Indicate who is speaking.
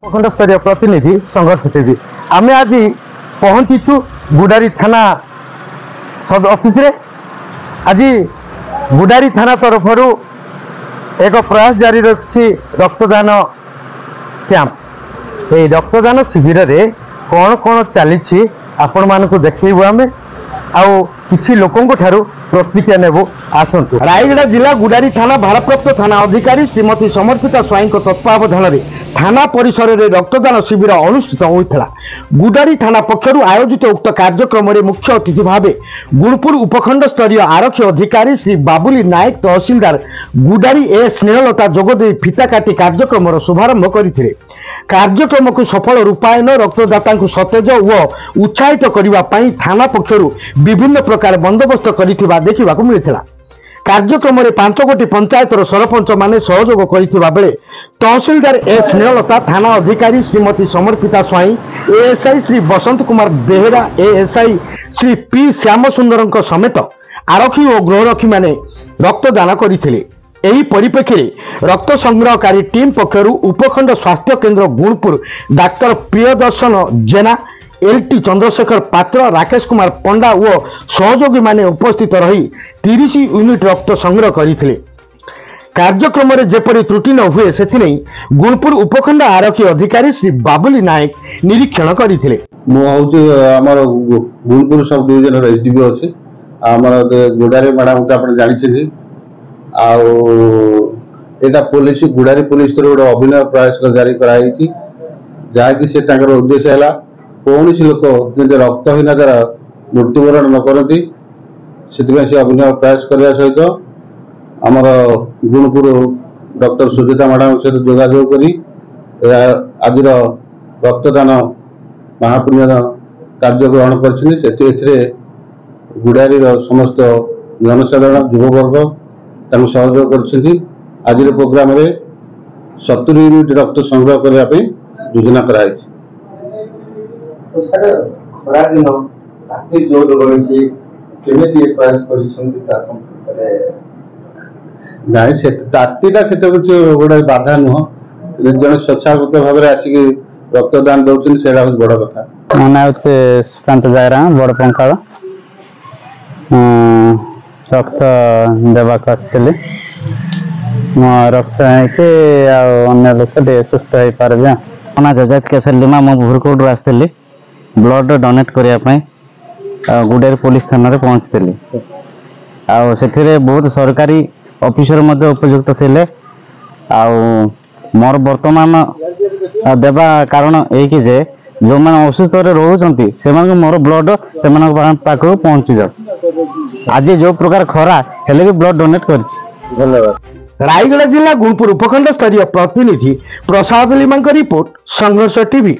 Speaker 1: प्रखंड स्तरीय प्रतिनिधि संघर्ष टीवी आम आज पहुंचीचु गुडारी थाना सद ऑफिस रे। आज गुडारी थाना तरफ एक प्रयास जारी रखी रक्तदान कैंप। ये रक्तदान शिविर रे कौन कौन चली आपण मानक देखू आम आउ किछि लोकंक ठारू प्रतिक्रिया नेबो आसंतु। रायगढ़ जिला गुडारी थाना भारप्राप्त थाना अधिकारी श्रीमती समर्पिता स्वाई तत्वावधान में थाना परिसर में रक्तदान शिविर अनुष्ठित होता। गुडारी थाना पक्षर आयोजित उक्त कार्यक्रम में मुख्य अतिथि भाव गुणपुर उपखंड स्तरीय आरक्षी अधिकारी श्री बाबुली नायक तहसीलदार गुडारी ए स्नेहलता जोगदे फिता काटी कार्यक्रम शुभारंभ करते। कार्यक्रम को सफल रूपायन रक्तदाता सतेज व उत्साहित करने थाना पक्षर विभिन्न प्रकार बंदोबस्त करथिबा देखिबाकू मिलिथिला। कार्यक्रम में 5 गोटी पंचायतर सरपंच माने सहयोग करथिबा बेले तहसीलदार ए स्नेहलता, थाना अधिकारी श्रीमती समर्पिता स्वाई, ASI Shri Basant Kumar Behera, ASI Shri P Shyam सुंदर समेत आरक्षी और गृहरक्षी माने रक्तदान करथिले। एही परिप्रेक्षी रक्त संग्रहकारी टीम पक्षर उपखंड स्वास्थ्य केन्द्र गुणपुर डाक्तर प्रियदर्शन जेना, एलटी चंद्रशेखर पात्र, राकेश कुमार पंडा व सहयोगी माने उपस्थित रही 30 यूनिट रक्त संग्रह करथिले। कार्यक्रम में जेपरी त्रुटि न हुए से गुणपुर उपखंड आरक्षी अधिकारी श्री बाबुली नायक निरीक्षण करथिले।
Speaker 2: गुणपुर सब डिविजन एसडीपी अछि हमर गुडारी मैडम को आपण जानि एटा पुलिस गुडारी पुलिस तरफ गोटे अभिनव प्रयास जारी कराई जहाँकि से उद्देश्य है कौन लोक जब रक्तहीनतार मृत्युवरण न करती से अभिनव प्रयास करने सहित आमर गुणपुर डॉक्टर सुजिता मैडम सहित जोगाजोग कर आज रक्तदान महापुण्य कार्य ग्रहण कर गुडारी समस्त जनसाधारण युववर्ग सहयोग कर आज प्रोग्राम रे 70 यूनिट रक्त संग्रह करने योजना कराई।
Speaker 3: तो सर खरा दिन राति जो रही केमिति प्रयास
Speaker 2: नाई से रातिटा से गोटे बाधा नुह जन स्वच्छागत भाव में आसिक रक्तदान दौरान से बड़ कथा।
Speaker 4: मो ना सुकांत जायरा बड़ पंखाड़ रक्त देवाक आसली मो रक्त अन्य लोक सुस्थ हो पारे। ना जजात केसलीमा मो भुरकोट आसली ब्लड डोनेट करने गुडारी पुलिस थाना पहुँचली से बहुत सरकारी ऑफिसर उपयुक्त थे मोर वर्तमान देवा कारण यही जे जो मैंने असुस्थ रोचे से मोर ब्लड से पाखक पहुँची जाओ। आज जो प्रकार खरा हेले भी ब्लड डोनेट कर।
Speaker 1: धन्यवाद। रायगढ़ जिला गुणपुर उपखंड स्तरीय प्रतिनिधि प्रसाद लिमा रिपोर्ट संघर्ष टीवी।